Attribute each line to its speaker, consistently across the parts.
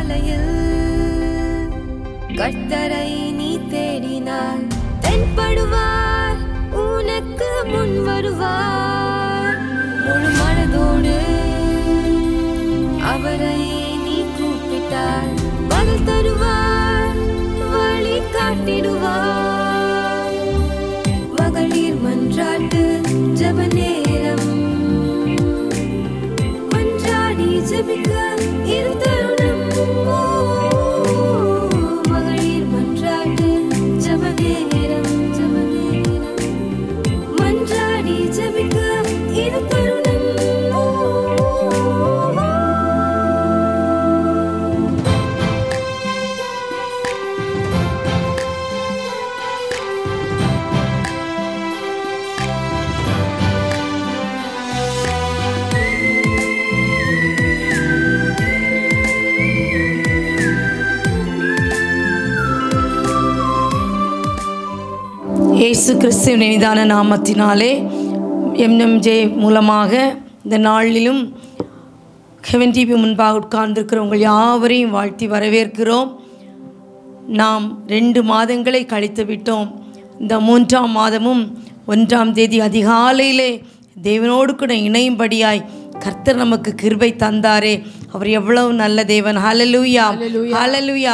Speaker 1: அதிகாலையில் கர்த்தரை நீ தேடினால் தென்படுவார், உனக்கு முன் வருவார். முழு மனதோடு அவரை நீ கூப்பிட்டால் பதில் தருவார், வழி காட்டிடுவார். மகளிர் மன்றாட்டு ஜெப நேரம், மன்றாடி ஜெபிக்க இரு தருணம். மகளிர் மன்றாட்டு ஜெப நேரம், மன்றாடி ஜெபிக்க இரு தருணம்.
Speaker 2: இயேசு கிறிஸ்துவின் இனிதான நாமத்தினாலே எம்எம்ஜே மூலமாக இந்த நாளிலும் ஹெவன் டிவி முன்பாக உட்கார்ந்திருக்கிற உங்கள் யாவரையும் வாழ்த்தி வரவேற்கிறோம். நாம் 2 மாதங்களை கழித்து விட்டோம். இந்த 3ஆம் மாதமும் 1ஆம் தேதி அதிகாலையிலே தேவனோடு கூட இணையும்படியாய் கர்த்தர் நமக்கு கிருபை தந்தாரே. அவர் எவ்வளவு நல்ல தேவன். ஹல்லேலூயா, ஹல்லேலூயா.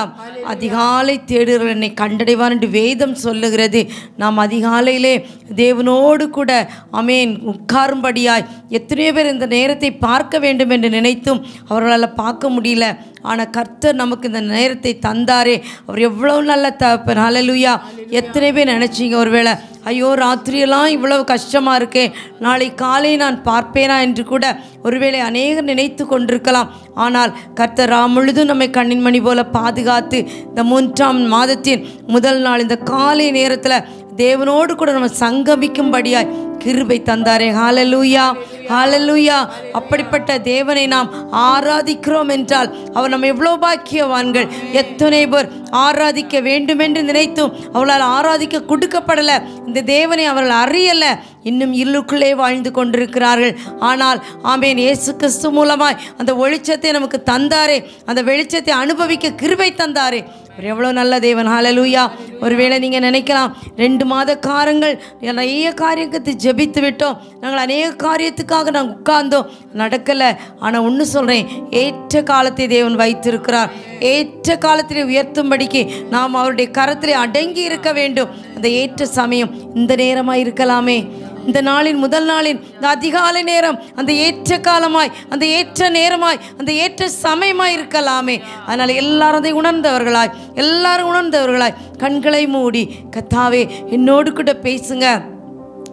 Speaker 2: அதிகாலை தேடுகிறவர் என்னை கண்டடைவார் என்று வேதம் சொல்லுகிறது. நாம் அதிகாலையிலே தேவனோடு கூட ஆமென் உட்காரும்படியாய் எத்தனையோ பேர் இந்த நேரத்தை பார்க்க வேண்டும் என்று நினைத்தும் அவர்களால் பார்க்க முடியல. ஆனால் கர்த்தர் நமக்கு இந்த நேரத்தை தந்தாரே. அவர் எவ்வளவு நல்ல தகப்பன். ஹல்லேலூயா. எத்தனை பேர் நினச்சிங்க ஒருவேளை ஐயோ ராத்திரியெல்லாம் இவ்வளவு கஷ்டமாக இருக்கே, நாளை காலை நான் பார்ப்பேனா என்று கூட ஒருவேளை அநேகர் நினைத்து கொண்டிருக்கலாம். ஆனால் கர்த்தர் முழுதும் நம்மை கண்ணின் மணி போல பாதுகாத்து இந்த 3ஆம் மாதத்தின் முதல் நாள் இந்த காலை நேரத்தில் தேவனோடு கூட நம்ம சங்கமிக்கும்படியாய் கிருபை தந்தாரே. ஹல்லேலூயா, ஹல்லேலூயா. அப்படிப்பட்ட தேவனை நாம் ஆராதிக்கிறோம் என்றால் அவர் நம்ம எவ்வளோ பாக்கியவான்கள். எத்தனை பேர் ஆராதிக்க வேண்டும் என்று நினைத்தும் அவளால் ஆராதிக்க கொடுக்கப்படலை. இந்த தேவனை அவர்கள் அறியலை, இன்னும் இருளுக்குள்ளே வாழ்ந்து கொண்டிருக்கிறார்கள். ஆனால் ஆமென் இயேசு கிறிஸ்து மூலமாய் அந்த வெளிச்சத்தை நமக்கு தந்தாரே, அந்த வெளிச்சத்தை அனுபவிக்க கிருபை தந்தாரே. அவர் எவ்வளோ நல்ல தேவன். ஹல்லேலூயா. ஒருவேளை நீங்கள் நினைக்கலாம் 2 மாத காரங்கள் நிறைய காரியத்தை ஜெபித்து விட்டோம், நாங்கள் அநேக காரியத்துக்காக நாங்கள் உட்கார்ந்தோம், நடக்கலை. ஆனால் ஒன்று சொல்கிறேன், ஏற்ற காலத்தை தேவன் வைத்திருக்கிறார். ஏற்ற காலத்திலே உயர்த்தும்படிக்கு நாம் அவருடைய கரத்திலே அடங்கி இருக்க வேண்டும். அந்த ஏற்ற சமயம் இந்த நேரமாக இருக்கலாமே. இந்த நாளின் முதல் நாளின் இந்த அதிகாலை நேரம் அந்த ஏற்ற காலமாய், அந்த ஏற்ற நேரமாய், அந்த ஏற்ற சமயமாய் இருக்கலாமே. அதனால் எல்லாரும் அதை உணர்ந்தவர்களாய் கண்களை மூடி கர்த்தாவே என்னோடு கூட பேசுங்க.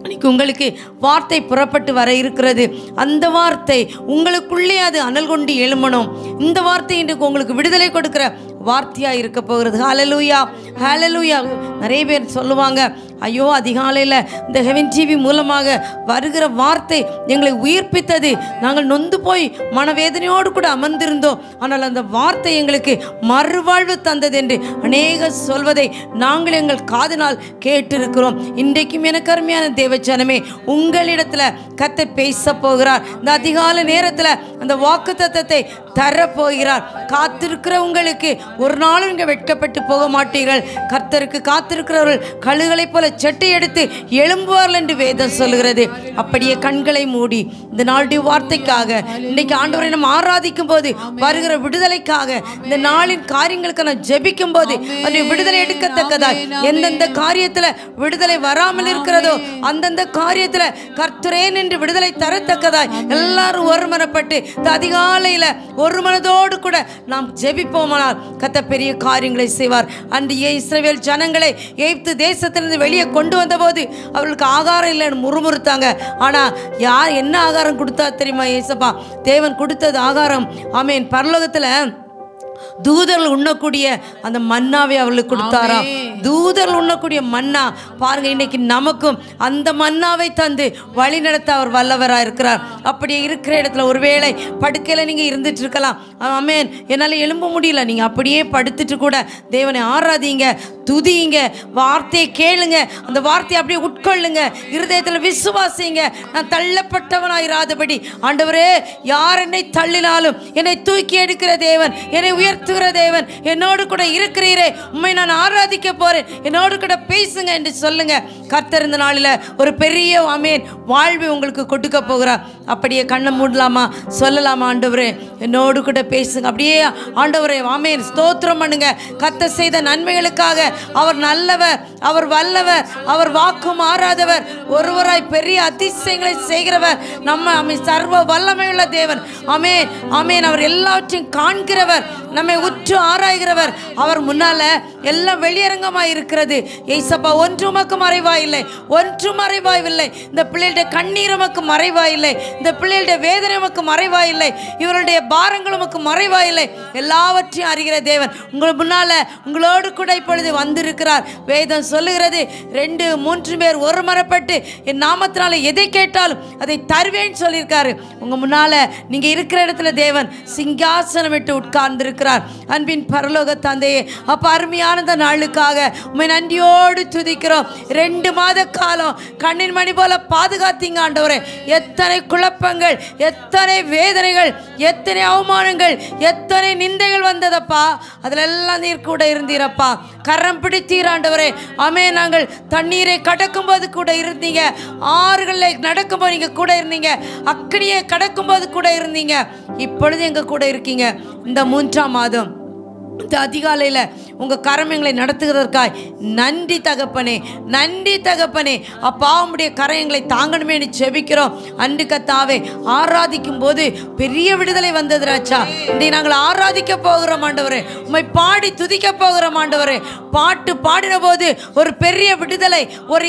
Speaker 2: இன்னைக்கு உங்களுக்கு வார்த்தை புறப்பட்டு வர இருக்கிறது. அந்த வார்த்தை உங்களுக்குள்ளே அது அனல் கொண்டு எழுமணும். இந்த வார்த்தை இன்றைக்கு உங்களுக்கு விடுதலை கொடுக்கிற வார்த்தையாக இருக்க போகிறது. ஹல்லேலூயா, ஹல்லேலூயா. நிறைய பேர் சொல்லுவாங்க ஐயோ அதிகாலையில் இந்த ஹெவன் டிவி மூலமாக வருகிற வார்த்தை எங்களை உயிர்ப்பித்தது, நாங்கள் நொந்து போய் மனவேதனையோடு கூட அமர்ந்திருந்தோம், ஆனால் அந்த வார்த்தை எங்களுக்கு மறுவாழ்வு தந்தது என்று அநேக சொல்வதை நாங்கள் எங்கள் காதினால் கேட்டிருக்கிறோம். இன்றைக்கும் எனக்கு அருமையான தேவஜனமே, உங்களிடத்தில் கர்த்தர் பேச போகிறார். இந்த அதிகாலை நேரத்தில் அந்த வாக்குத்தத்தத்தை தரப்போகிறார். காத்திருக்கிற உங்களுக்கு ஒரு நாளும் இங்கே வெட்கப்பட்டு போக மாட்டீர்கள். கர்த்தருக்கு காத்திருக்கிறவர்கள் கழுகளைப் போல செட்டை எடுத்து எழும்புவார்கள் என்று வேதம் சொல்கிறது. அப்படியே கண்களை மூடி இந்த நாளுடைய வார்த்தைக்காக, இன்றைக்கு ஆண்டவரை நம்ம ஆராதிக்கும் போது வருகிற விடுதலைக்காக, இந்த நாளின் காரியங்களுக்கு நான் ஜெபிக்கும் போது அதை விடுதலை எடுக்கத்தக்கதாய் எந்தெந்த காரியத்தில் விடுதலை வராமல் இருக்கிறதோ அந்தந்த காரியத்தில் கர்த்தரேன் என்று விடுதலை தரத்தக்கதாய் எல்லாரும் ஒருமனப்பட்டு இந்த அதிகாலையில் ஒரு மனதோடு கூட நாம் ஜெபிப்போமானால் கர்த்தர் பெரிய காரியங்களை செய்வார். அன்று இஸ்ரவேல் ஜனங்களை எகிப்து தேசத்திலிருந்து வெளியே கொண்டு வந்த போது அவர்களுக்கு ஆகாரம் இல்லைன்னு முறுமுறுத்தாங்க. ஆனால் யார் என்ன ஆகாரம் கொடுத்தா தெரியுமா? ஏசப்பா தேவன் கொடுத்தது ஆகாரம். ஆமென். பரலோகத்தில் தூதர்கள் உண்ணக்கூடிய அந்த மன்னாவை அவர்களுக்கு கொடுத்தாராம். தூதர்கள் உண்ணக்கூடிய மன்னா பாருங்க, இன்னைக்கு நமக்கும் அந்த மன்னாவை தந்து வழி நடத்த அவர் வல்லவராக இருக்கிறார். அப்படியே இருக்கிற இடத்துல ஒருவேளை படுக்கையில் நீங்கள் இருந்துட்டு இருக்கலாம். ஆமென், என்னால் எழும்ப முடியல. நீங்கள் அப்படியே படுத்துட்டு கூட தேவனை ஆராதிங்க, துதிங்க, வார்த்தையை கேளுங்க, அந்த வார்த்தையை அப்படியே உட்கொள்ளுங்க, இருதயத்தில் விசுவாசிங்க. நான் தள்ளப்பட்டவனாயிராதபடி ஆண்டவரே, யார் என்னை தள்ளினாலும் என்னை தூக்கி எடுக்கிற தேவன், என்னை உயர்த்துகிற தேவன், என்னோடு கூட இருக்கிறீரே, உண்மை நான் ஆராதிக்க போறேன், என்னோடு கூட பேசுங்க என்று சொல்லுங்க. கர்த்தர் இந்த நாளில் ஒரு பெரிய ஆமென் வாழ்வை உங்களுக்கு கொடுக்க போகிறார். அப்படியே கண்ணை மூடலாமா, சொல்லலாமா, ஆண்டவரே என்னோடு கூட பேசுங்க. அப்படியே ஆண்டவரே ஆமென் ஸ்தோத்திரம் பண்ணுங்க. கர்த்தர் செய்த நன்மைகளுக்காக. அவர் நல்லவர், அவர் வல்லவர், அவர் வாக்கு மாறாதவர், ஒருவராய் பெரிய அதிசயங்களை செய்கிறவர், நம்ம சர்வ வல்லமையுள்ள தேவன். ஆமென் ஆமென். அவர் எல்லாவற்றையும் காண்கிறவர், நம்மை உற்று ஆராய்கிறவர். அவர் முன்னால எல்லாம் வெளியரங்கமாய் இருக்கிறது. ஏசப்பா, ஒன்று உமக்கு மறைவாயில்லை, ஒன்று மறைவாயில்லை. இந்த பிள்ளைகளுடைய கண்ணீர் உமக்கு மறைவாயில்லை, இந்த பிள்ளைகளுடைய வேதனை உமக்கு மறைவாயில்லை, இவருடைய பாரங்கள் உமக்கு மறைவாயில்லை. எல்லாவற்றையும் அறிகிற தேவன் உங்கள் முன்னால உங்களோடு கூட இப்பொழுது வந்திருக்கிறார். வேதம் சொல்லுகிறது, 2-3 பேர் ஒரு மரப்பட்டு என் நாமத்தினால எதை கேட்டாலும் அதை தருவேன்னு சொல்லியிருக்காரு. உங்க முன்னால நீங்க இருக்கிற இடத்துல தேவன் சிங்காசனம் விட்டு உட்கார்ந்திருக்கிறார். அன்பின் பரலோக தந்தையே, அப்ப அருமையான நாளுக்காக உம்மை நன்றியோடு துதிக்கிறோம். 2 மாத காலம் கண்ணின் மணி போல பாதுகாத்தீங்க ஆண்டவரே. எத்தனை குழப்பங்கள், எத்தனை வேதனைகள், எத்தனை அவமானங்கள், எத்தனை நிந்தைகள் வந்ததப்பா, அதுல எல்லாம் நீர் கூட இருந்தீரப்பா. கரம் பிடித்தீர் ஆண்டவரே. ஆமே, நாங்கள் தண்ணீரை கடக்கும் போது கூட இருந்தீங்க, ஆறுகளில் நடக்கும்போது நீங்க கூட இருந்தீங்க, அக்னியை கடக்கும் போது கூட இருந்தீங்க, இப்பொழுது எங்க கூட இருக்கீங்க. இந்த 3ஆம் மாதம் இந்த அதிகாலையில் உங்கள் கரம் எங்களை நடத்துகிறதற்காய் நன்றி தகப்பனே, நன்றி தகப்பனே. அப்பா, உம்முடைய கரம் எங்களை தாங்கணுமே என்று செபிக்கிறோம். அன்று கத்தாவே ஆராதிக்கும் போது பெரிய விடுதலை வந்தது ராஜா. இன்றைக்கு நாங்கள் ஆராதிக்க போகிறோம் ஆண்டவரே, உம்மை பாடி துதிக்க போகிறோம் ஆண்டவரே. பாட்டு பாடின போது ஒரு பெரிய விடுதலை, ஒரு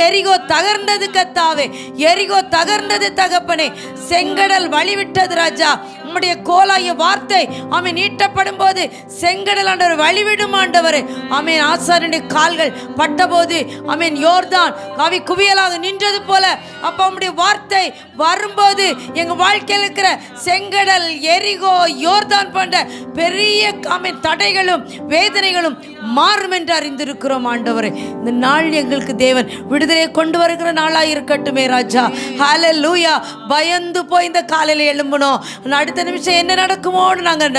Speaker 2: எரிகோ தகர்ந்தது கத்தாவே, எரிகோ தகர்ந்தது தகப்பனே. செங்கடல் வழிவிட்டது ராஜா. உம்முடைய கோலாய வார்த்தை ஆமென் நீட்டப்படும் போது செங்கடல் ஆண்டவர் வழிவிடும் ஆண்டவரே. ஆமென். ஆசாரியனுடைய கால்கள் பட்டபோது ஆமென் யோர்தான் கவி குவியலாக நின்றது போல அப்ப உம்முடைய வார்த்தை வரும்போது எங்க வாழ்க்கையில் இருக்கிற செங்கடல், எரிகோ, யோர்தான் போன்ற பெரிய ஆமென் தடைகளும் வேதனைகளும் மாறும் என்று அறிந்திருக்கிறோம் ஆண்டவரே. இந்த நாள் எங்களுக்கு தேவன் விடுதலையை கொண்டு வருகிற நாளாக இருக்கட்டுமே ராஜா. ஹல்லேலூயா. பயந்து போய் இந்த காலையில் எழும்பணும், அடுத்த நிமிஷம் என்ன நடக்குமோன்னு நாங்கள்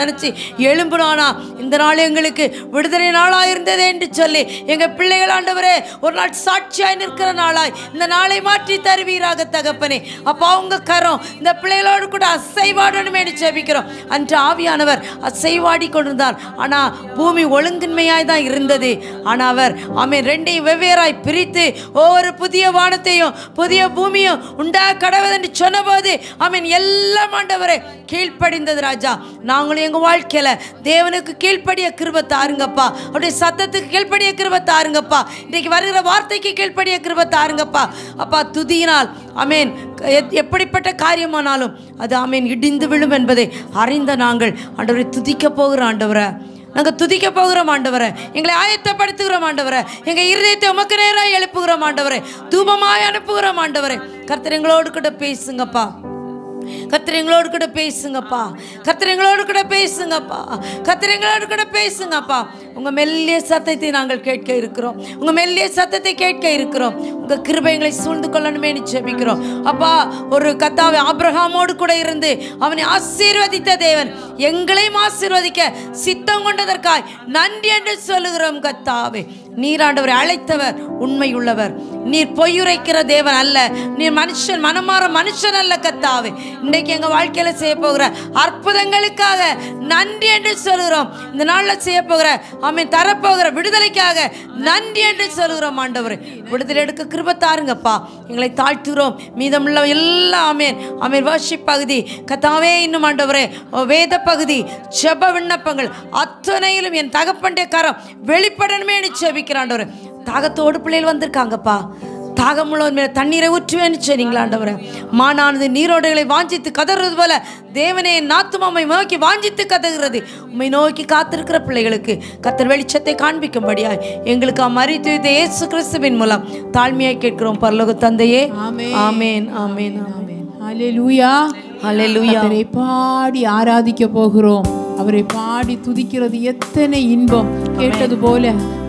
Speaker 2: நினச்சி எழும்பணும்னா இந்த நாள் எங்களுக்கு விடுதலை நாளாக இருந்ததே என்று சொல்லி எங்கள் பிள்ளைகள் ஆண்டவரே ஒரு நாள் சாட்சியாய் நிற்கிற நாளாய் இந்த நாளை மாற்றி தருவீராக தகப்பனே. அப்போ அவங்க கரம் இந்த பிள்ளைகளோடு கூட அசைவாடணுமே என்று ஜெபிக்கிறோம். அன்று ஆவியானவர் அசைவாடி கொண்டிருந்தார், ஆனால் பூமி ஒழுங்கின்மையாய் தான் இருந்தது. ஆனால் அவர் ஆமென் 2ஐயும் வெவ்வேறாய் பிரித்து ஒவ்வொரு புதிய வானத்தையும் புதிய பூமியும் உண்டா கடவுள் என்று சொன்னபோது ஆமென் எல்லாம் ஆண்டவரே கீழ்ப்படிந்தது ராஜா. நாங்களும் எங்கள் வாழ்க்கையில் தேவனுக்கு கீழ்ப்படிய கிருபை தாருங்கப்பா, அவருடைய சத்தத்துக்கு கீழ்ப்படிய கிருபை தாருங்கப்பா, இன்றைக்கு வருகிற வார்த்தைக்கு கீழ்ப்படிய கிருபை தாருங்கப்பா. அப்பா, துதியினால் ஆமென் எப்படிப்பட்ட காரியமானாலும் அது ஆமென் இடிந்து விழும் என்பதை அறிந்த நாங்கள் ஆண்டவரை துதிக்க போகிறோம் ஆண்டவரை. நாங்கள் துதிக்க போகிறோம் ஆண்டவரை, எங்களை ஆயத்தப்படுத்துகிறோம் ஆண்டவரை, எங்கள் இருதயத்தை உமக்கு நேராக எழுப்புகிறோம் ஆண்டவரை, தூபமாய் அனுப்புகிறோம் ஆண்டவரை. கர்த்தர் எங்களோடு கூட பேசுங்கப்பா, கர்த்தர் எங்களோடு கூட பேசுங்கப்பா, கர்த்தர் எங்களோடு கூட பேசுங்கப்பா, கர்த்தர் எங்களோடு கூட பேசுங்கப்பா. உங்கள் மெல்லிய சத்தத்தை நாங்கள் கேட்க இருக்கிறோம், உங்கள் மெல்லிய சத்தத்தை கேட்க இருக்கிறோம். உங்கள் கிருபைகளை சூழ்ந்து கொள்ளணுமே ஜெபிக்கிறோம் அப்பா. ஒரு கர்த்தாவே ஆபிரகாமோடு கூட இருந்து அவனை ஆசீர்வதித்த தேவன் எங்களையும் ஆசீர்வதிக்க சித்தம் கொண்டதற்காய் நன்றி என்று சொல்லுகிறோம் கர்த்தாவே. நீர் ஆண்டவரை அழைத்தவர் உண்மை உள்ளவர், நீர் பொய்யுரைக்கிற தேவன் அல்ல, நீர் மனுஷன் மனமாற மனுஷன் அல்ல கர்த்தாவே. இன்றைக்கு எங்கள் வாழ்க்கையில் செய்ய போகிற அற்புதங்களுக்காக நன்றி என்று சொல்கிறோம். இந்த நாளில் செய்ய போகிற ஆமென் தரப்போகிற விடுதலைக்காக நன்றி என்று சொல்கிறோம் ஆண்டவரே. விடுதலை எடுக்க கிருபை தாருங்கப்பா, எங்களை தாழ்த்துகிறோம். மீதமுள்ள எல்லாம் ஆமென் ஆமென் வர்ஷிப் பகுதி கர்த்தாவே, இன்னும் ஆண்டவரே வேத பகுதி, ஜெப விண்ணப்பங்கள் அத்தனையிலும் என் தகப்பனுடைய கரம் வெளிப்படணுமே என்று ஜெபிக்கிறேன் ஆண்டவரே. தாகத்தோடு பிள்ளைகள் வந்திருக்காங்கப்பா, தாகமுள்ளவர் மேலே தண்ணீரை ஊற்றுவேன்னு சொன்னீங்களா ஆண்டவரே. மானானது நீரோடைகளை வாஞ்சித்து கதறது போல தேவனே நாத்துமாமை நோக்கி வாஞ்சித்து கதறுகிறது. உம்மை நோக்கி காத்திருக்கிற பிள்ளைகளுக்கு கர்த்தர் வெளிச்சத்தை காண்பிக்கும்படியாய் எங்களுக்கு மரித்து வைத்த இயேசு கிறிஸ்துவின் மூலம் தாழ்மையாய் கேட்கிறோம் பரலோக தந்தையே. ஆமென் ஆமென் ஆமென்.
Speaker 3: ஹல்லேலூயா
Speaker 2: ஹல்லேலூயா.
Speaker 3: அவரை பாடி ஆராதிக்க போகிறோம். அவரை பாடி துதிக்கிறது எத்தனை இன்பம். கேட்டது போல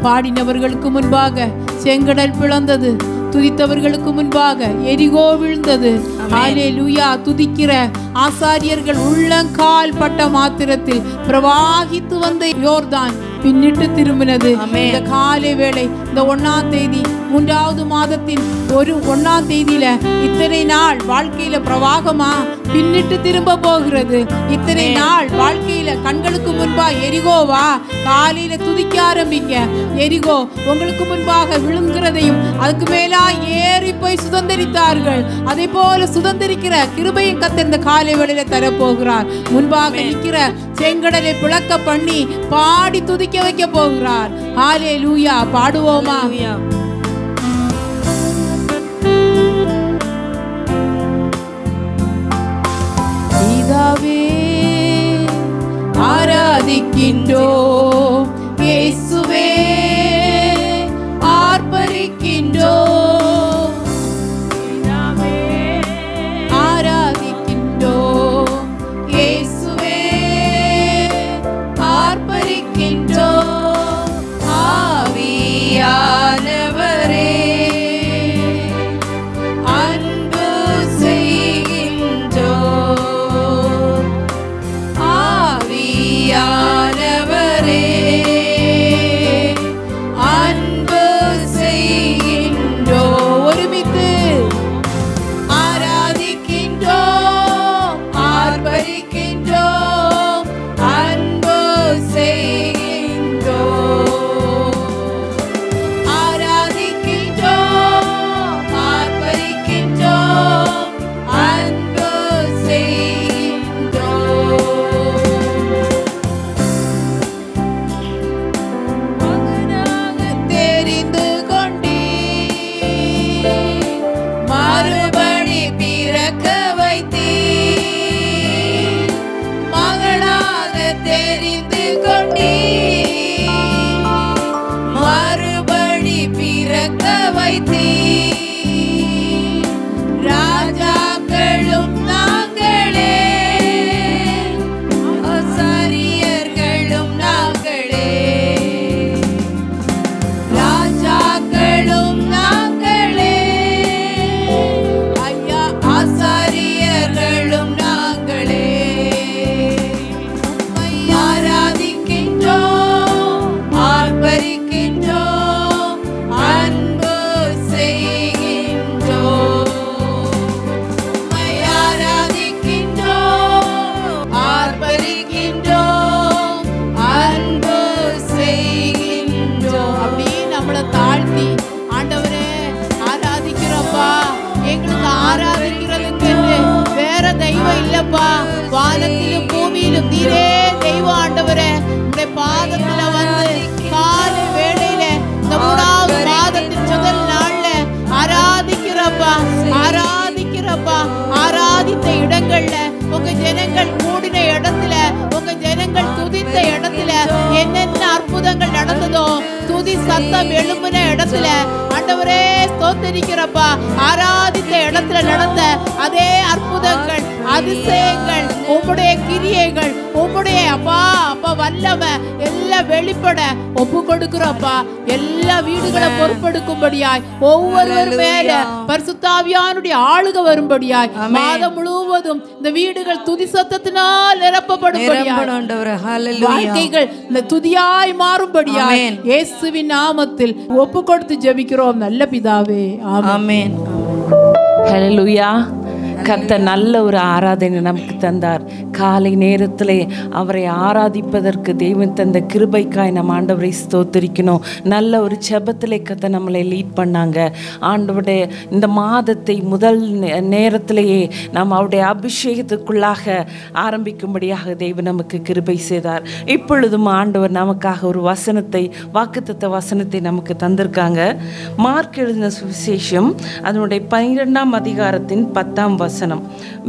Speaker 3: பாடினவர்களுக்கு முன்பாக செங்கடல் பிளந்தது, துதித்தவர்களுக்கு முன்பாக எரிகோ விழுந்தது. ஹல்லேலூயா. துதிக்கிற ஆசாரியர்கள் உள்ளங்கால் பட்ட மாத்திரத்தில் பிரவாகித்து வந்த யோர்தான் பின்னிட்டு திரும்பினது. இந்த காலை வேளை இந்த 1ஆம் தேதி 3வது மாதத்தின் 1ஆம் தேதியில இத்தனை நாள் வாழ்க்கையில பிரவாகமா பின்னிட்டு திரும்ப போகிறது. இத்தனை நாள் வாழ்க்கையில கண்களுக்கு முன்பா எரிகோவா காலையில துதிக்க ஆரம்பிங்க. எரிகோ உங்களுக்கு முன்பாக விழுங்கிறதையும் அதுக்கு மேலா ஏறி போய் சுதந்திரித்தார்கள். அதே போல சுதந்திரிக்கிற கிருபையும் கர்த்தர் இந்த காலை வேளையில தரப்போகிறார். முன்பாக நிற்கிற செங்கடலை பிளக்க பண்ணி பாடி துதிக்க வைக்க போகிறார். ஹல்லேலூயா. பாடுவோமா? பிதாவே ஆராதிக்கின்றோம், இயேசுவே ஆர்ப்பரிக்கின்றோம். பிதாவே ஆராதிக்கின்றோம், இயேசுவே ஆர்ப்பரிக்கின்றோம். ஆவியானவரே அன்பு செய்கின்றோம். ஆவியானவரே அன்பு செய்கின்றோம். ஒருமித்து ஆராதிக்கின்றோம், ஆர்ப்பரிக்கின்றோம், அன்பு செய்கின்றோம். ஆராதிக்கின்றோம், ஆர்ப்பரிக்கின்றோம், அன்பு செய்கின்றோம். மகனாக தெரிந்து கொண்டீர், மறுபடி பிறக்க வைத்தீர். மகனாக தெரிந்து கொண்டீர், மறுபடி பிறக்க வைத்தீர். ராஜாக்களும் நாங்களே, ஆசாரியர்களும் நாங்களே. ராஜாக்களும் நாங்களே, ஐயா ஆசாரியர்களும் நாங்களே. உம்மை ஆராதிக்கின்றோம், ஆர்ப்பரிக்கின்றோம், அன்பு செய்கின்றோம். உம்மை ஆராதிக்கின்றோம், ஆர்ப்பரிக்கின்றோம், அன்பு செய்கின்றோம். அப்படியே நம்மளை தாழ்த்தி ஆண்டவரே ஆராதிக்கிறோம்ப்பா. எங்களுக்கு ஆராதிக்கிறதுக்கு வேற தெய்வம் இல்லப்பா. வானத்திலும் பூமியிலும் நீரே தெய்வம் ஆண்டவரே. உங்களுடைய பாதத்துல வந்து காலை வேளையில இந்த 3வது மாதத்தின் முதல் நாள்ல ஆராதிக்கிறப்பா, ஆராதிக்கிறப்பா. ஆராதித்த இடங்கள்ல உங்க ஜனங்கள் கூடின இடத்துல, உங்க ஜனங்கள் துதித்த இடத்துல என்னென்ன அற்புதங்கள் நடந்ததோ, துதி சத்தம் எழும்பின இடத்துல ஆண்டவரே ஸ்தோத்திரிக்கிறப்பா. ஆராதித்த இடத்துல நடந்த அதே அற்புதங்கள், அதிசயங்கள், உம்முடைய கிரியைகள், உம்முடைய அப்பா அப்பா வல்லமை எல்லாம் வெளிப்பட ஒப்பு கொடுக்கிறப்பா. எல்லா வீடுகளை பொறுப்பெடுக்கும்படியாய் ஒவ்வொருவர் மேல பரிசுத்த ஆவியானுடைய ஆளுகை வரும்படியாய் மாதம் முழுவதும் இந்த வீடுகள் துதி சத்தத்தினால் நிரப்பப்படும்படியாய் வாழ்க்கைகள் இந்த துதியாய் மாறும்படியாய் இயேசுவின் நாமத்தில் ஒப்பு கொடுத்து ஜெபிக்கிறோம் நல்ல பிதாவே. ஆமென்.
Speaker 4: ஹல்லேலூயா. கர்த்தர் நல்ல ஒரு ஆராதனை நமக்கு தந்தார். காலை நேரத்திலே அவரை ஆராதிப்பதற்கு தேவன் தந்த கிருபைக்காய் நம்ம ஆண்டவரை ஸ்தோத்திரிக்கணும். நல்ல ஒரு ஜெபத்திலே கர்த்தர் நம்மளை லீட் பண்ணாங்க. ஆண்டவருடைய இந்த மாதத்தை முதல் நேரத்திலேயே நாம் அவருடைய அபிஷேகத்துக்குள்ளாக ஆரம்பிக்கும்படியாக தேவன் நமக்கு கிருபை செய்தார். இப்பொழுதும் ஆண்டவர் நமக்காக ஒரு வசனத்தை, வாக்குத்தத்த வசனத்தை நமக்கு தந்திருக்காங்க. மார்க் எழுதின சுவிசேஷம் அதனுடைய 12ஆம் அதிகாரத்தின் 10ஆம் வசனம்.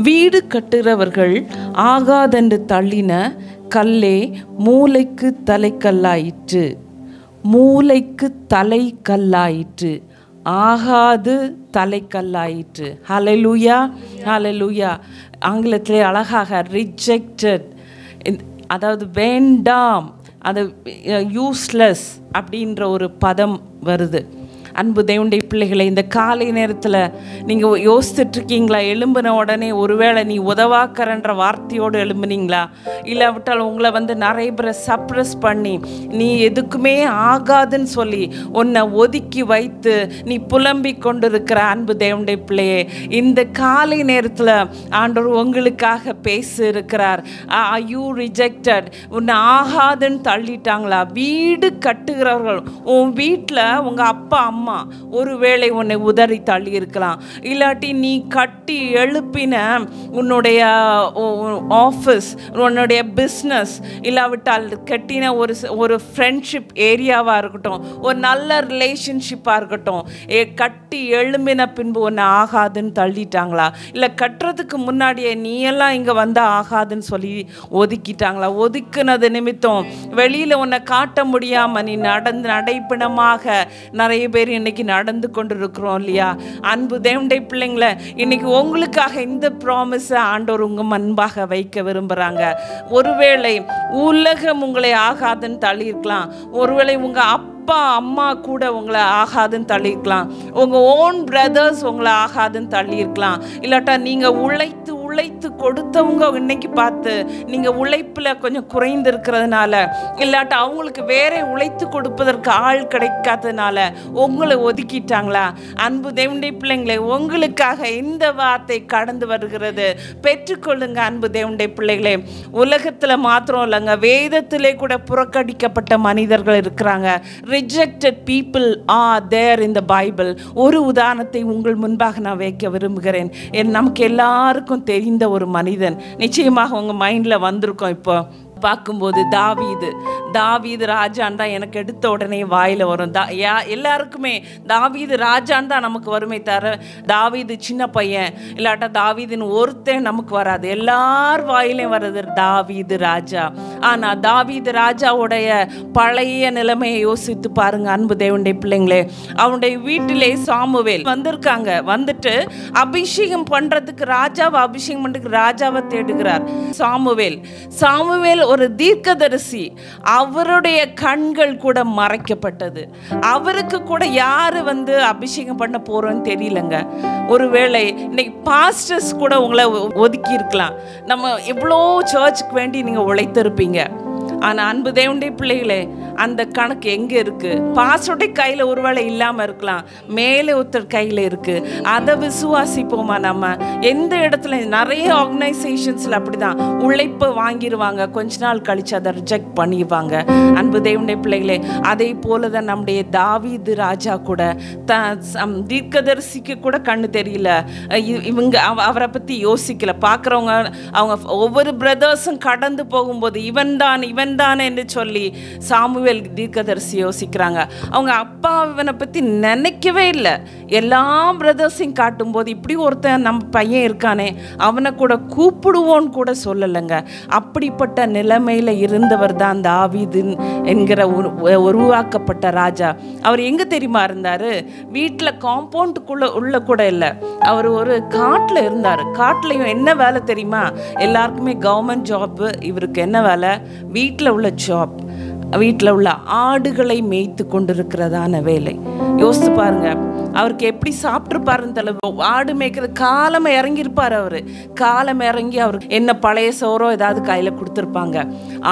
Speaker 4: வீடு கட்டுகிறவர்கள் ஆகாதென்று தள்ளின கல்லே மூலைக்கு தலைக்கல்லாயிற்று. மூலைக்கு தலைக்கல்லாயிற்று, ஆகாது தலைக்கல்லாயிற்று. ஹல்லேலூயா, ஹல்லேலூயா. ஆங்கிலத்திலே அழகாக ரிஜெக்டட், அதாவது வேண்டாம், அது யூஸ்லெஸ் அப்படின்ற ஒரு பதம் வருது. அன்பு தேவனுடைய பிள்ளைகளை, இந்த காலை நேரத்தில் நீங்கள் யோசித்துட்ருக்கீங்களா? எழும்பின உடனே ஒருவேளை நீ உதவாக்கறன்ற வார்த்தையோடு எழும்புனீங்களா? இல்லாவிட்டால் உங்களை நிறைய பேரை சப்ரஸ் பண்ணி நீ எதுக்குமே ஆகாதுன்னு சொல்லி உன்னை ஒதுக்கி வைத்து நீ புலம்பி கொண்டிருக்கிற அன்பு தேவனுடைய பிள்ளையே, இந்த காலை நேரத்தில் ஆண்டவர் உங்களுக்காக பேச இருக்கிறார். Are you rejected? உன்னை ஆகாதுன்னு தள்ளிட்டாங்களா? வீடு கட்டுகிறவர்கள், உன் வீட்டில் உங்கள் அப்பா அம்மா ஒருவேளை உன்னை உதறி தள்ளி இருக்கலாம். இல்லாட்டி நீ கட்டி எழுப்பின உன்னுடைய ஆஃபீஸ், உன்னுடைய பிஸ்னஸ், இல்லாவிட்டால் கட்டின ஒரு ஃப்ரெண்ட்ஷிப் ஏரியாவாக இருக்கட்டும், ஒரு நல்ல ரிலேஷன்ஷிப்பாக இருக்கட்டும், கட்டி எழும்பின பின்பு உன்னை ஆகாதுன்னு தள்ளிட்டாங்களா? இல்லை கட்டுறதுக்கு முன்னாடியே நீ எல்லாம் இங்கே வந்தால் ஆகாதுன்னு சொல்லி ஒதுக்கிட்டாங்களா? ஒதுக்குனது நிமித்தம் வெளியில் உன்னை காட்ட முடியாமல் நீ நடைப்பிணமாக நிறைய பேர் இன்னைக்கு நடந்து கொண்டு இருக்கிறோம் இல்லையா? அன்பு தேவனுடைய பிள்ளைங்களை, இன்னைக்கு உங்களுக்காக இந்த ப்ராமிஸை ஆண்டவர் உங்க முன்பாக வைக்க விரும்புகிறாங்க. ஒருவேளை உலகம் உங்களை ஆகாதுன்னு தள்ளியிருக்கலாம், ஒருவேளை உங்க அப்பா அம்மா கூட உங்களை ஆகாதுன்னு தள்ளியிருக்கலாம், உங்கள் ஓன் பிரதர்ஸ் உங்களை ஆகாதுன்னு தள்ளியிருக்கலாம், இல்லாட்டா நீங்கள் உழைத்து கொடுத்தவங்க இன்னைக்கு பார்த்து நீங்கள் உழைப்பில் கொஞ்சம் குறைந்து இருக்கிறதுனால, இல்லாட்டா அவங்களுக்கு வேற உழைத்து கொடுப்பதற்கு ஆள் கிடைக்காததுனால உங்களை ஒதுக்கிட்டாங்களா? அன்பு தேவனுடைய பிள்ளைங்களே, உங்களுக்காக இந்த வார்த்தை கடந்து வருகிறது. பெற்றுக்கொள்ளுங்க அன்பு தேவனுடைய பிள்ளைகளே. உலகத்தில் மாத்திரம் இல்லைங்க, வேதத்திலே கூட புறக்கணிக்கப்பட்ட மனிதர்கள் இருக்கிறாங்க. Rejected people are there in the Bible. ஒரு உதாரணத்தை உங்கள் முன்பாக நான் வைக்க விரும்புகிறேன். நமக்கு எல்லாருக்கும் தெரிந்த ஒரு மனிதன் நிச்சயமாக உங்க மைண்ட்ல வந்திருக்கும். இப்போ பார்க்கும்போது தாவீது ராஜான் தான் எனக்கு எடுத்த உடனே வாயில் வரும். எல்லாருக்குமே தாவீது ராஜான் தான் நமக்கு வருமே தவிர தாவீது சின்ன பையன் இல்லாட்டா தாவீதுன்னு ஒருத்தன் நமக்கு வராது. எல்லார் வாயிலையும் வர்றது தாவீது ராஜா. ஆனால் தாவீது ராஜாவுடைய பழைய நிலைமையை யோசித்து பாருங்க அன்பு தேவனுடைய பிள்ளைங்களே. அவனுடைய வீட்டிலே சாமுவேல் வந்திருக்காங்க. வந்துட்டு அபிஷேகம் பண்ணுறதுக்கு ராஜாவை தேடுகிறார். சாமுவேல் ஒரு தீர்க்கதரிசி. அவருடைய கண்கள் கூட மறைக்கப்பட்டது. அவருக்கு கூட யாரு அபிஷேகம் பண்ண போறோன்னு தெரியலங்க. ஒருவேளை இன்னைக்கு பாஸ்டர்ஸ் கூட உங்களை ஒதுக்கி இருக்கலாம். நம்ம எவ்வளோ சர்ச்சுக்கு வேண்டி நீங்க உழைத்திருப்பீங்க. ஆனால் அன்பு தேவனுடைய பிள்ளைகளே, அந்த கணக்கு எங்கே இருக்குது? பாஸ்டருடைய கையில் ஒருவேளை இல்லாமல் இருக்கலாம், மேலே ஒருத்தர் கையில் இருக்குது. அதை விசுவாசிப்போமா? நம்ம எந்த இடத்துல நிறைய ஆர்கனைசேஷன்ஸில் அப்படி தான் உழைப்பை வாங்கிடுவாங்க, கொஞ்ச நாள் கழித்து அதை ரிஜெக்ட் பண்ணிடுவாங்க. அன்பு தேவனுடைய பிள்ளைகளே, அதே போல தான் நம்முடைய தாவீது ராஜா கூட தீர்க்கதரிசிக்கு கூட கண்ணு தெரியல. இவங்க அவரை பற்றி யோசிக்கல. பார்க்குறவங்க அவங்க ஒவ்வொரு பிரதர்ஸும் கடந்து போகும்போது இவன் தான் என்று சொல்லி சாமுவேல் தீர்க்கதரிசி யோசிக்கிறாங்க. அவங்க அப்பா இவனை பற்றி நினைக்கவே இல்லை. எல்லா பிரதர்ஸையும் காட்டும்போது இப்படி ஒருத்தன் நம்ம பையன் இருக்கானே, அவனை கூட கூப்பிடுவோன்னு கூட சொல்லலைங்க. அப்படிப்பட்ட நிலைமையில் இருந்தவர் தான் தாவீது என்கிற உருவாக்கப்பட்ட ராஜா. அவர் எங்கே தெரியுமா இருந்தார்? வீட்டில் காம்பவுண்டுக்குள்ளே உள்ள கூட இல்லை. அவர் ஒரு காட்டில் இருந்தார். காட்டிலையும் என்ன வேலை தெரியுமா? எல்லாருக்குமே கவர்மெண்ட் ஜாப்பு. இவருக்கு என்ன வேலை? வீட்டில் உள்ள ஜாப். வீட்டில் உள்ள ஆடுகளை மேய்த்து கொண்டிருக்கிறதான வேலை. யோசித்து பாருங்க. அவருக்கு எப்படி சாப்பிட்ருப்பாருன்னு தெரியல. ஆடு மேய்க்கிறது காலமே இறங்கியிருப்பார். அவர் காலம் இறங்கி அவர் என்ன பழைய சோறோ ஏதாவது கையில் கொடுத்துருப்பாங்க.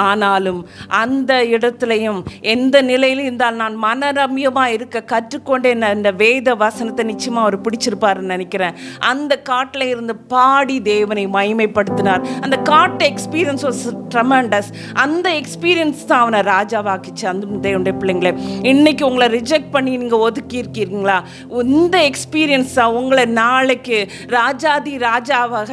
Speaker 4: ஆனாலும் அந்த இடத்துலையும் எந்த நிலையிலும் இருந்தால் நான் மனரம்யமாக இருக்க கற்றுக்கொண்டேன். இந்த வேத வசனத்தை நிச்சயமாக அவர் பிடிச்சிருப்பாருன்னு நினைக்கிறேன். அந்த காட்டில் இருந்து பாடி தேவனை மகிமைப்படுத்தினார். அந்த காட்டு எக்ஸ்பீரியன்ஸ் வாஸ் ட்ரெமெண்டஸ். அந்த எக்ஸ்பீரியன்ஸ் தான் அவனை ராஜாவாக்கிச்சு. அந்த தேவனுடைய பிள்ளைங்களே, இன்னைக்கு உங்களை ரிஜெக்ட் பண்ணி நீங்கள் ஒதுக்கி இருக்கீங்களா? இந்த எக்ஸ்பீரியன்ஸ் தான் உங்களை நாளைக்கு ராஜாதி ராஜாவாக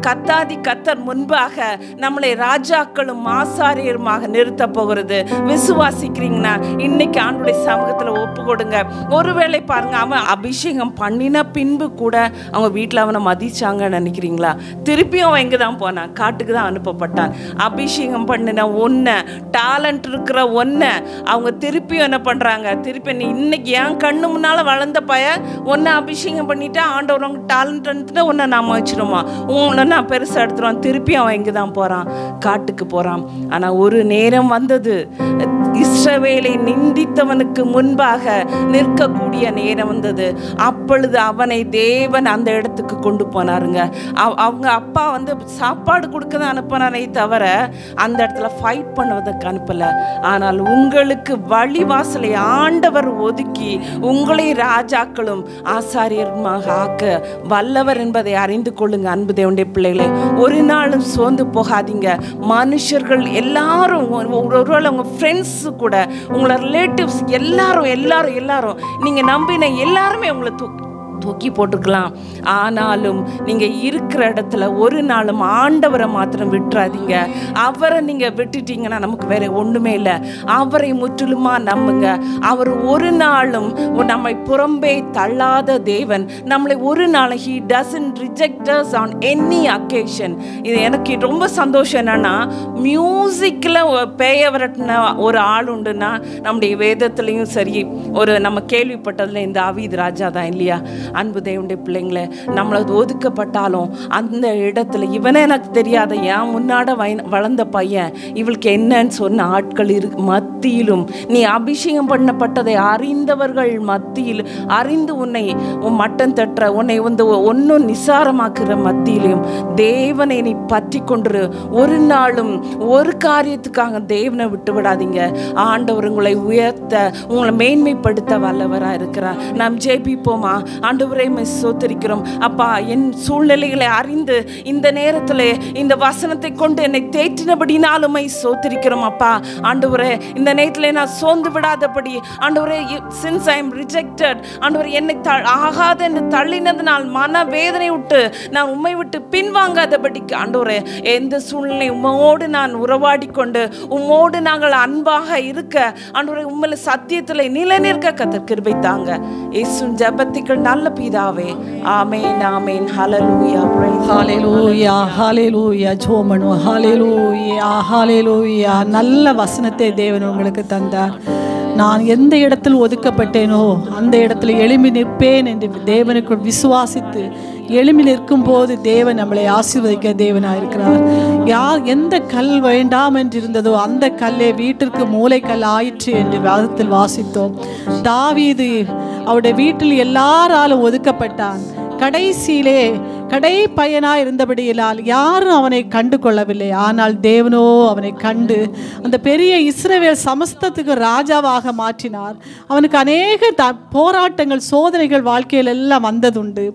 Speaker 4: கத்தாதி கத்தர் முன்பாக நம்மளை ராஜாக்களும் ஆசாரியருமாக நிறுத்த போகிறது. விசுவாசிக்கிறீங்கன்னா இன்னைக்கு ஆண்டுடைய சமூகத்தில் ஒப்பு கொடுங்க. ஒருவேளை பாருங்க, அவன் அபிஷேகம் பண்ணின பின்பு கூட அவங்க வீட்டில் அவனை மதிச்சாங்கன்னு நினைக்கிறீங்களா? திருப்பியும் அவன் எங்கே தான் போனான்? காட்டுக்கு தான் அனுப்பப்பட்டான். அபிஷேகம் பண்ணின ஒன்றை, டேலண்ட் இருக்கிற ஒன்றை அவங்க திருப்பியும் என்ன பண்ணுறாங்க? திருப்பி நீ இன்னைக்கு என் கண்ணு முன்னால் வளர்ந்த பையன் ஒன்றை அபிஷேகம் பண்ணிட்டு ஆண்டவர் அவங்க டேலண்ட் எடுத்துட்டு ஒன்றை நாம் வச்சிருமா, உங்களை நான் பெருசாக எடுத்துருவான். திருப்பி அவன் எங்கே தான் போகிறான்? காட்டுக்கு போகிறான். ஆனால் ஒரு நேரம் வந்தது, இஸ்ரவேலை நிந்தித்தவனுக்கு முன்பாக நிற்கக்கூடிய நேரம் வந்தது. அப்பொழுது அவனை தேவன் அந்த இடத்துக்கு கொண்டு போனாருங்க. அவங்க அப்பா சாப்பாடு கொடுக்க தான் அனுப்பினானே தவிர அந்த இடத்துல ஃபைட் பண்ணுவதற்கு அனுப்பலை. ஆனால் உங்களுக்கு வழிவாசலை ஆண்டவர் ஒதுக்கி உங்களை ராஜாக்களும் ஆசாரியருமாக ஆக்க வல்லவர் என்பதை அறிந்து கொள்ளுங்க. அன்பு தேவனுடைய பிள்ளைகளே, ஒரு நாளும் சோர்ந்து போகாதீங்க. மனுஷர்கள் எல்லாரும், ஒருவேளை உங்க ஃப்ரெண்ட்ஸ் கூட, உங்களோட ரிலேட்டிவ்ஸ் எல்லாரும் நீங்க நம்பின எல்லாருமே உங்களை தூக்கி போட்டுக்கலாம். ஆனாலும் நீங்க இருக்கிற இடத்துல ஒரு நாளும் ஆண்டவரை மாத்திரம் விட்டுறாதீங்க. அவரை நீங்க விட்டுட்டீங்கன்னா நமக்கு வேற ஒண்ணுமே இல்லை. அவரை முற்றிலுமா நம்புங்க. அவர் ஒரு நாளும் நம்மை புறம்பே தள்ளாத தேவன். நம்மளை ஒரு நாள் he doesn't reject us on any occasion. இது எனக்கு ரொம்ப சந்தோஷம். என்னன்னா, மியூசிக்கில் பேய விரட்டின ஒரு ஆள் உண்டுன்னா நம்முடைய வேதத்துலேயும் சரி, ஒரு நம்ம கேள்விப்பட்டதில் இந்த ஆவீது ராஜா தான் இல்லையா? அன்பு தேவனுடைய பிள்ளைங்களை, நம்மளை ஒதுக்கப்பட்டாலும் அந்த இடத்துல இவனே எனக்கு தெரியாத என் முன்னாட வளர்ந்த பையன், இவளுக்கு என்னன்னு சொன்ன ஆட்கள் மத்தியிலும், நீ அபிஷேகம் பண்ணப்பட்டதை அறிந்தவர்கள் மத்தியில், அறிந்து உன்னை மட்டம் தட்டுற, உன்னை ஒன்றும் நிசாரமாக்குற மத்தியிலும் தேவனை நீ பற்றி கொண்டு ஒரு நாளும் ஒரு காரியத்துக்காக தேவனை விட்டு விடாதீங்க. ஆண்டவர் உங்களை உயர்த்த, உங்களை மேன்மைப்படுத்த வல்லவராக இருக்கிறார். நாம் ஜெபிப்போமா? ஆண்டவரே சோத்திரிக்கிறோம் அப்பா, என் சூழ்நிலைகளை அறிந்து இந்த நேரத்தில் இந்த வசனத்தை கொண்டு என்னை தேற்றினபடினாலுமே சோத்திரிக்கிறோம் அப்பா. ஆண்டவரே, இந்த நேரத்தில் நான் சோர்ந்து விடாதபடி, ஆண்டவரே, since I am rejected, ஆண்டவரே, என்னை ஆகாத என்று தள்ளினதுனால் மன வேதனை விட்டு நான் உம்மை விட்டு பின்வாங்காதபடிக்கு, ஆண்டவரே, எந்த சூழ்நிலை உம்மோடு நான் உறவாடி கொண்டு உம்மோடு நாங்கள் அன்பாக இருக்க, ஆண்டவரே, உம்மில் சத்தியத்தில் நிலைநிற்க கர்த்தர் கிருபை தாங்க. இயேசுவின் ஜெபத்துக்கு நல்ல பிதாவே, ஆமென், ஆமென். ஹல்லேலூயா,
Speaker 5: ஹல்லேலூயா, ஹல்லேலூயா. ஜோமனு ஹல்லேலூயா, ஹல்லேலூயா. நல்ல வசனத்தை தேவன் உங்களுக்கு தந்தார். நான் எந்த இடத்தில் ஒதுக்கப்பட்டேனோ அந்த இடத்துல எழும்பி நிற்பேன் என்று தேவனுக்குள் விசுவாசித்து எழும்பி நிற்கும் போது தேவன் நம்மளை ஆசீர்வதிக்க தேவனாக இருக்கிறார். யார் எந்த கல் வேண்டாம் என்று இருந்ததோ அந்த கல்லே வீட்டிற்கு மூளைக்கல் ஆயிற்று என்று வேதத்தில் வாசித்தோம். தாவீது அவருடைய வீட்டில் எல்லாராலும் ஒதுக்கப்பட்டான். கடைசியிலே கடை பையனாக இருந்தபடியினால் யாரும் அவனை கண்டு கொள்ளவில்லை. ஆனால் தேவனோ அவனை கண்டு அந்த பெரிய இஸ்ரவேல் சமஸ்தத்துக்கு ராஜாவாக மாற்றினார். அவனுக்கு அநேக போராட்டங்கள், சோதனைகள் வாழ்க்கையில் எல்லாம் வந்ததுண்டு.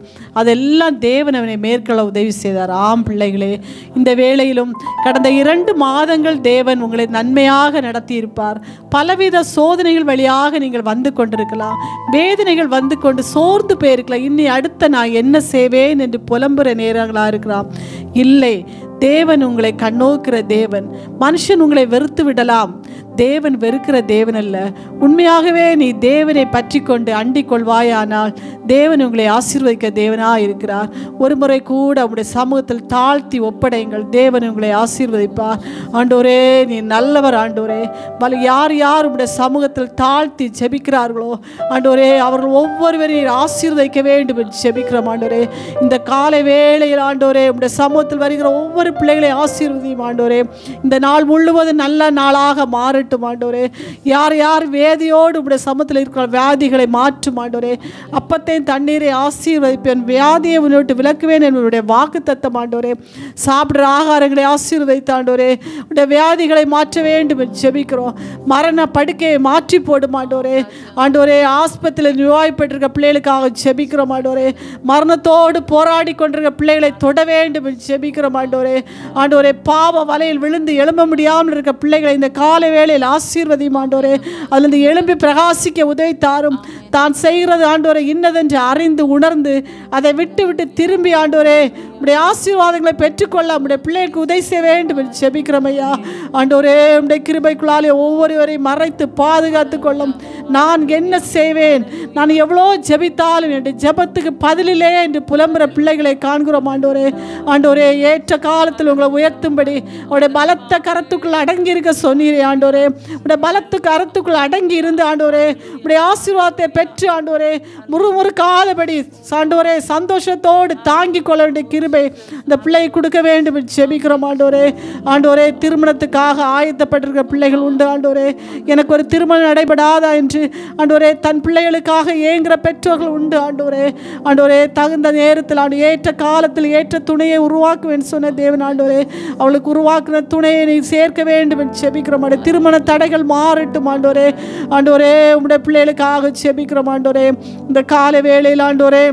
Speaker 5: அதெல்லாம் தேவன் அவனை மேற்கொள்ள உதவி செய்தார். ஆம் பிள்ளைகளே, இந்த வேளையிலும் கடந்த 2 மாதங்கள் தேவன் உங்களை நன்மையாக நடத்தியிருப்பார். பலவித சோதனைகள் வழியாக நீங்கள் வந்து கொண்டிருக்கலாம். வேதனைகள் வந்து கொண்டு சோர்ந்து போயிருக்கலாம். இன்னி அடுத்த நான் என்ன செய்வேன் என்று புலம்புற நேரங்களாக இருக்கலாம். இல்லை, தேவன் உங்களை கண்ணோக்கிற தேவன். மனுஷன் உங்களை வெறுத்து விடலாம், தேவன் வெறுக்கிற தேவன் அல்ல. உண்மையாகவே நீ தேவனை பற்றி கொண்டு அண்டிக் கொள்வாயானால் தேவன் உங்களை ஆசீர்வதிக்க தேவனாக இருக்கிறார். ஒரு முறை கூட உங்களுடைய சமூகத்தில் தாழ்த்தி ஒப்படையுங்கள். தேவன் உங்களை ஆசீர்வதிப்பார். ஆண்டவரே, நீ நல்லவர். ஆண்டவரே, யார் யார் உங்களுடைய சமூகத்தில் தாழ்த்தி ஜெபிக்கிறார்களோ ஆண்டவரே, அவர்கள் ஒவ்வொருவரையும் ஆசீர்வதிக்க வேண்டும் என்று ஜெபிக்கிறோம். ஆண்டவரே, இந்த காலை வேளையில் ஆண்டவரே, உங்களுடைய சமூகத்தில் வருகிற ஒவ்வொரு பிள்ளைகளை ஆசீர்வதியும். ஆண்டவரே, இந்த நாள் முழுவதும் நல்ல நாளாக மாறட்டும். மாறட்டும் ஆண்டவரே. யார் யார் வேதியோடு உடைய சமூகத்தில் இருக்கிற வியாதிகளை மாற்றும் ஆண்டவரே. அப்பத்தையும் தண்ணீரை ஆசீர்வதிப்பேன், வியாதியை முன்னிட்டு விலக்குவேன் என்னுடைய வாக்கு தத்தம் ஆண்டவரே. சாப்பிட்ற ஆகாரங்களை ஆசீர்வதித்து ஆண்டவரே உடைய வியாதிகளை மாற்ற வேண்டும் என்று ஜெபிக்கிறோம். மரண படுக்கையை மாற்றி போடும் ஆண்டவரே. ஆண்டவரே ஆஸ்பத்திரியில் நோய்பட்டிருக்க பிள்ளைகளுக்காக ஜெபிக்கிறோம் ஆண்டவரே. மரணத்தோடு போராடி கொண்டிருக்க பிள்ளைகளை தொட வேண்டும் என்று ஜெபிக்கிறோம் ஆண்டவரே. ஆண்டவரே பாவ வலையில் விழுந்து எழும்ப முடியாமல் இருக்க பிள்ளைகளை இந்த காலை வேளையில் ஆசீர்வதியும் ஆண்டவரே. அதிலிருந்து எழும்பி பிரகாசிக்க உதவி தாரும். தான் செய்கிறது ஆண்டவரை இன்னதென்று அறிந்து உணர்ந்து அதை விட்டு விட்டு திரும்பி ஆண்டவரே உடைய ஆசீர்வாதங்களை பெற்றுக்கொள்ள உடைய பிள்ளைகளுக்கு உதவி செய்ய வேண்டும் என்று ஜெபிக்கிறோம் ஐயா. ஆண்டவரே உடைய கிருபைக்குள்ளாலே ஒவ்வொருவரையும் மறைத்து பாதுகாத்து கொள்ளும். நான் என்ன செய்வேன், நான் எவ்வளோ ஜெபித்தாலும் என்னுடைய ஜெபத்துக்கு பதிலில்லை என்று புலம்புற பிள்ளைகளை காண்கிறோம் ஆண்டவரே. ஆண்டவரே ஏற்ற காலத்தில் உங்களை உயர்த்தும்படி உடைய பலத்த கரத்துக்குள் அடங்கி இருக்க சொன்னீரே ஆண்டவரே. உடைய பலத்து கரத்துக்குள் அடங்கி இருந்து ஆண்டவரே உடைய ஆசீர்வாதத்தை பெற்று ஆண்டவரே முறுமுறுக்காதபடி ஆண்டவரே சந்தோஷத்தோடு தாங்கி கொள்ள வேண்டிய கிருபை இந்த பிள்ளையை கொடுக்க வேண்டும் என்று ஜெபிக்கிறோம் ஆண்டவரே. ஆண்டவரே திருமணத்துக்காக ஆயத்தப்பட்டிருக்கிற பிள்ளைகள் உண்டு ஆண்டவரே. எனக்கு ஒரு திருமணம் நடைபெறாதா என்று ஆண்டவரே தன் பிள்ளைகளுக்காக ஏங்குற பெற்றோர்கள் உண்டு ஆண்டவரே. ஆண்டவரே தகுந்த நேரத்தில் ஏற்ற காலத்தில் ஏற்ற துணையை உருவாக்குவேன் சொன்ன தேவன் ஆண்டவரே. அவளுக்கு உருவாக்குன துணையை நீ சேர்க்க வேண்டும் என்று ஜெபிக்கிறோம். திருமண தடைகள் மாறட்டும் ஆண்டவரே. ஆண்டவரே உடைய பிள்ளைகளுக்காக ஜெபிக்கிறோம் ஆண்டவரே. இந்த கால வேளையில் ஆண்டவரே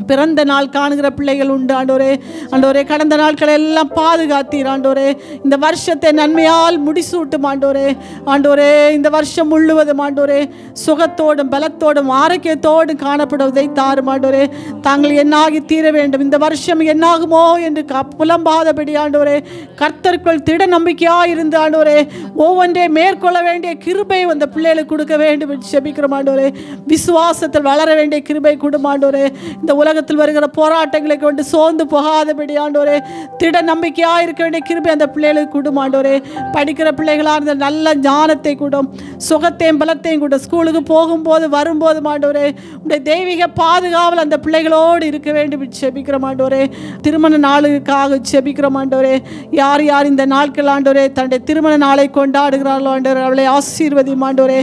Speaker 5: பிறந்த நாள் காணுகிற பிள்ளைகள் உண்டு ஆண்டவரே. ஆண்டவரே கடந்த நாட்களை எல்லாம் பாதுகாத்தீர் ஆண்டவரே. இந்த வருஷத்தை நன்மையால் முடிசூட்டும் ஆண்டவரே. ஆண்டவரே இந்த வருஷம் முழுவதும் ஆண்டவரே சுகத்தோடும் பலத்தோடும் ஆரோக்கியத்தோடும் காணப்படுவதை தாரும் ஆண்டவரே. தாங்கள் என்னாகி தீர வேண்டும், இந்த வருஷம் என்னாகுமோ என்று புலம்பாதபடி ஆண்டவரே கர்த்தருக்குள் திட நம்பிக்கையாக இருந்து ஆண்டவரே ஒவ்வொன்றை மேற்கொள்ள வேண்டிய கிருபை அந்த பிள்ளைகளுக்கு கொடுக்க வேண்டும் என்று ஜெபிக்கிறோம் ஆண்டவரே. விசுவாசத்தில் வளர வேண்டிய கிருபை கொடுக்கும் ஆண்டவரே. இந்த உலகத்தில் வருகிற போராட்டங்களை கொண்டு சோர்ந்து போகாதபடி ஆண்டவரே திட நம்பிக்கையாக இருக்க வேண்டிய கிருபை அந்த பிள்ளைகளுக்கு கொடுக்கும் ஆண்டவரே. படிக்கிற பிள்ளைகளாக இருந்த நல்ல ஞானத்தை கூடும், சுகத்தையும் பலத்தையும் கூடும். ஸ்கூலுக்கு போகும்போது வரும்போது ஆண்டவரே உடைய தெய்வீக பாதுகாவல் அந்த பிள்ளைகளோடு இருக்க வேண்டும் ஜெபிக்கிறோம் ஆண்டவரே. திருமண நாளுக்காக ஜெபிக்கிறோம் ஆண்டவரே. யார் யார் இந்த நாட்கள் ஆண்டவரே தன்னுடைய திருமண நாளை கொண்டாடுகிறார்களோ ஆண்டவரே அவளை ஆசீர்வதியும் ஆண்டவரே.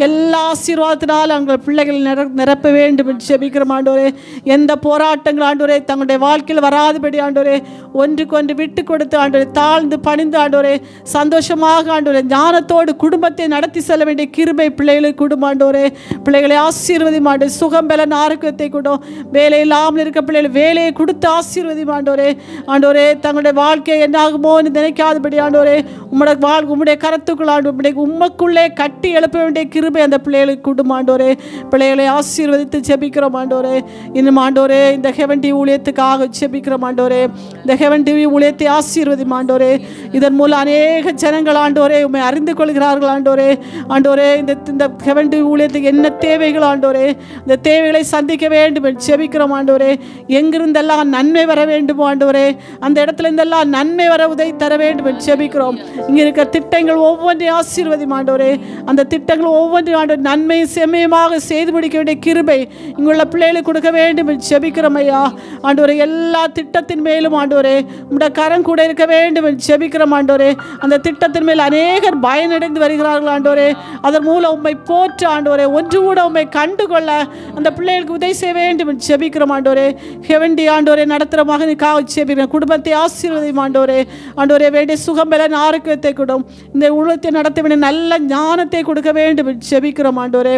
Speaker 5: எல்லா ஆசீர்வாதத்தினாலும் அவங்க பிள்ளைகள் நிரப்ப வேண்டும் என்று ஜெபிக்கிறோம் ஆண்டவரே. எந்த போராட்டங்கள் ஆண்டவரே தங்களுடைய வாழ்க்கையில் வராதபடி ஆண்டவரே ஒன்றுக்கு ஒன்று விட்டு கொடுத்து ஆண்டவரே தாழ்ந்து பணிந்து ஆண்டவரே சந்தோஷமாக ஆண்டவரே ஞானத்தோடு குடும்பத்தை நடத்தி செல்ல வேண்டிய கிருபை பிள்ளைகளுக்கு குடும்பம் ஆண்டவரே. பிள்ளைகளை ஆசீர்வதி ஆண்டவரே. சுகம் பலன் ஆரோக்கியத்தை கொடும். வேலை இல்லாமல் இருக்க பிள்ளைகள் வேலையை கொடுத்து ஆசீர்வதி ஆண்டவரே. ஆண்டவரே தங்களுடைய வாழ்க்கை என்னாகுமோ என்று நினைக்காதபடி ஆண்டவரே உம்முடைய கரத்துக்குள் ஆண்டு உம்மக்குள்ளே கட்டி எழுப்ப வேண்டிய கிருபை அந்த பிள்ளைகளுக்கு குடும்பம் ஆண்டவரே. பிள்ளைகளை ஆசீர்வதித்து ஜெபிக்கிறோம் ஆண்டவரே. இன்னும் ஆண்டவரே இந்த ஹெவன் டிவி ஊழியத்துக்காக ஜெபிக்கிறோம் ஆண்டவரே. இந்த ஹெவன் டிவி ஊழியத்தை ஆசீர்வதி ஆண்டவரே. இதன் மூலம் அநேக ஜனங்கள் ஆண்டவரே உம்மை அறிந்து கொள்கிறார்கள் ஆண்டவரே. ஆண்டவரே இந்த ஹெவன் டிவி ஊழியத்துக்கு என்ன தேவைகள் ஆண்டவரே இந்த தேவைகளை சந்திக்க வேண்டும் என்று ஜெபிக்கிறோம் ஆண்டவரே. எங்கிருந்தெல்லாம் நன்மை வர வேண்டும் ஆண்டவரே அந்த இடத்துல இருந்தெல்லாம் நன்மை வர உதவி தர வேண்டும் என்று ஜெபிக்கிறோம். இங்கே இருக்கிற திட்டங்கள் ஒவ்வொன்றையும் ஆசீர்வதி ஆண்டவரே. அந்த திட்டங்கள் ஒவ்வொன்றையும் ஆண்டவர் நன்மையும் செம்மையுமாக செய்து முடிக்க வேண்டிய கிருபை இங்குள்ள பிள்ளைகளுக்கு கொடுக்க வேண்டும் என்று ஜெபிக்கிறோம் ஐயா. ஆண்டவரே எல்லா திட்டத்தின் மேலும் ஆண்டவரே உம்முடைய கரம் கூட இருக்க வேண்டும் என்று ஜெபிக்கிறோம் ஆண்டவரே. அந்த திட்டத்தின் மேல் அநேகர் பயனடைந்து வருகிறார்கள் ஆண்டவரே. அதன் மூலம் உம்மை போற்ற ஆண்டவரே ஒன்று கூட உம்மை கண்டுகொள்ள அந்த பிள்ளைகளுக்கு உதவி செய்ய வேண்டும் என்று ஜெபிக்கிறோம் ஆண்டவரே. ஹெவன்டி ஆண்டவரே நடத்துகிற மகனுக்காக ஜெபிக்கிறோம். குடும்பத்தை ஆசீர்வதியும் ஆண்டவரே. ஆண்டவரே வேண்டிய சுகம் பலன் ஆரோக்கியத்தை கொடும். இந்த உலகத்தை நடத்த வேண்டிய நல்ல ஞானத்தை கொடுக்க வேண்டும் என்று ஜெபிக்கிறோம் ஆண்டவரே.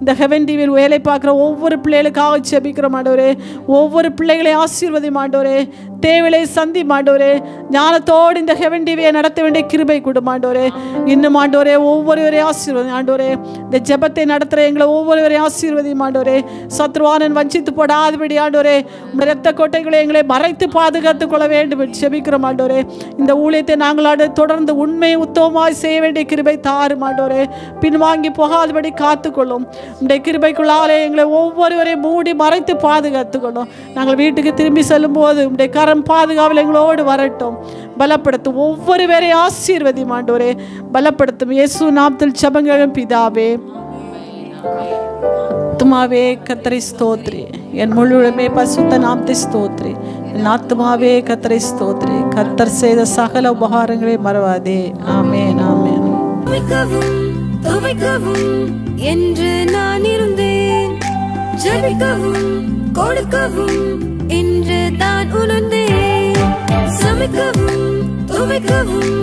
Speaker 5: இந்த ஹெவன் டிவியில் வேலை பார்க்குற ஒவ்வொரு பிள்ளைகளுக்காக ஜெபிக்கிற ஆண்டவரே. ஒவ்வொரு பிள்ளைகளை ஆசீர்வதி ஆண்டவரே. தேவையை சந்தி ஆண்டவரே. ஞானத்தோடு இந்த ஹெவன் டிவியை நடத்த வேண்டிய கிருபை கொடும் ஆண்டவரே. இன்னும் ஆண்டவரே ஒவ்வொருவரையும் ஆசீர்வதி ஆண்டவரே. இந்த ஜெபத்தை நடத்துகிற எங்களை ஒவ்வொருவரையும் ஆசீர்வதி ஆண்டவரே. சத்ருவானன் வஞ்சித்து போடாதபடி ஆண்டவரே உங்கள் இரத்த கோட்டைகளை எங்களை மறைத்து பாதுகாத்துக் கொள்ள வேண்டும் என்று ஜெபிக்கிறோம் ஆண்டவரே. இந்த ஊழியத்தை நாங்கள் தொடர்ந்து உண்மையை உத்தமமாய் செய்ய வேண்டிய கிருபை தாரும் ஆண்டவரே. பின்வாங்கி போகாதபடி காத்துக்கொள்ளும். உடைய கிருபைக்குள்ளாலே எங்களை ஒவ்வொருவரையும் மூடி மறைத்து பாதுகாத்துக்கணும். நாங்கள் வீட்டுக்கு திரும்பி செல்லும் போது உடைய கரம் பாதுகாவல் எங்களோடு வரட்டும். பலப்படுத்தும் ஒவ்வொருவரையும் ஆசீர்வதி ஆண்டவரே. பலப்படுத்தும் இயேசு நாமத்தில் ஜெபங்களும் பிதாவே. ஆத்துமாவே கர்த்தரை ஸ்தோத்திரி. என் முழுமே பரிசுத்த நாமத்தை ஸ்தோத்திரி. என் ஆத்துமாவே கர்த்தரை ஸ்தோத்திரி. கர்த்தர் செய்த சகல உபகாரங்களை மறவாதே. ஆமென் ஆமென்.
Speaker 1: சமைக்கவும் துவைக்கவும் என்று நான் இருந்தேன். ஜெபிக்கவும் கொடுக்கவும் என்று தான் உணர்ந்தேன். சமைக்கவும் துவைக்கவும்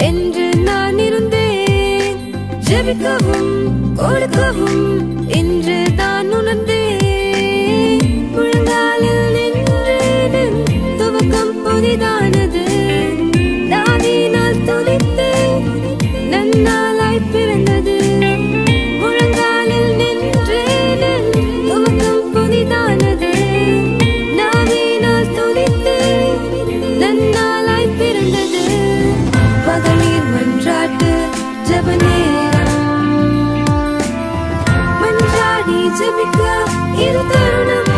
Speaker 1: என்று நான் இருந்தேன். ஜெபிக்கவும் கொடுக்கவும் என்று தான் உணர்ந்தேன். முழங்காலில் நின்று துவக்கம் புதிதானது. தாவீதினால் துதித்து நன்னாளாய் பிறந்தது. முழங்காலில் நின்று துவக்கம் புதிதானது. தாவீதினால் துதித்து நன்னாளாய் பிறந்தது. மகளிர் மன்றாட்டு ஜெப நேரம். மன்றாடி ஜெபிக்க இது தருணம்.